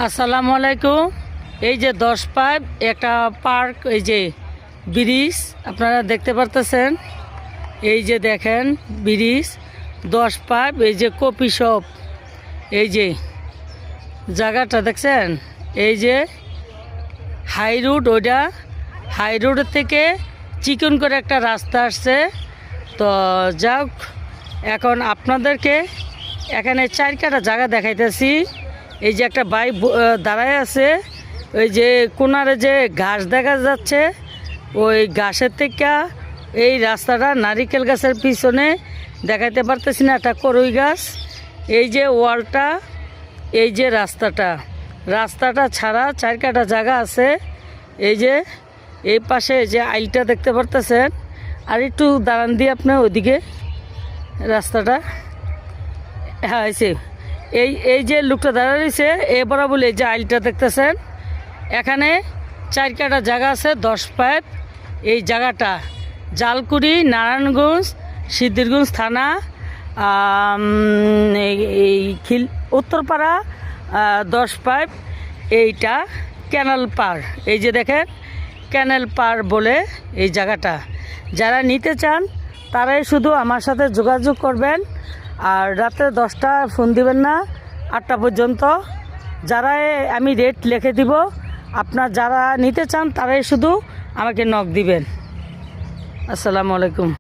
আসসালামু আলাইকুম। এই যে 10 পাইপ একটা পার্ক, এই যে ব্রিজ আপনারা দেখতে পারতেছেন। এই যে দেখেন ব্রিজ 10 পাইপ, এই যে কপি শপ, এই যে জায়গাটা দেখছেন। এই যে হাই রোড, ওইটা হাই রোড থেকে চিকন করে একটা রাস্তা আসছে। তো যাক, এখন আপনাদেরকে এখানে 4 কাটা জায়গা দেখাইতেছি। এই যে একটা বাইক দাঁড়ায় আছে, ওই যে কোনারে যে ঘাস দেখা যাচ্ছে, ওই ঘাসের থেকে এই রাস্তাটা নারিকেল গাছের পিছনে দেখাইতে পারতেছি না, একটা করই গাছ। এই যে ওয়ালটা, এই যে রাস্তাটা ছাড়া 4 কাটা জায়গা আছে। এই যে এই পাশে যে আইলটা দেখতে পারতেছেন, আর একটু দাঁড়ান দিয়ে আপনার ওইদিকে রাস্তাটা, হ্যাঁ এসে এই যে লোকটা দাঁড়া রয়েছে এবার বলে, এই যে আইলটা দেখতেছেন, এখানে 4 কাটা জায়গা আছে 10 পাইপ। এই জায়গাটা জালকুড়ি, নারায়ণগঞ্জ, সিদ্ধিরগঞ্জ থানা, এই উত্তরপাড়া, 10 পাইপ। এইটা ক্যানাল পার, এই যে দেখেন ক্যানাল পার বলে এই জায়গাটা। যারা নিতে চান তারাই শুধু আমার সাথে যোগাযোগ করবেন, আর রাত্রে 10টা ফোন দিবেন না, 8টা পর্যন্ত। যারা আমি রেট লিখে দিব, আপনার যারা নিতে চান তারাই শুধু আমাকে নক দিবেন। আসসালামু আলাইকুম।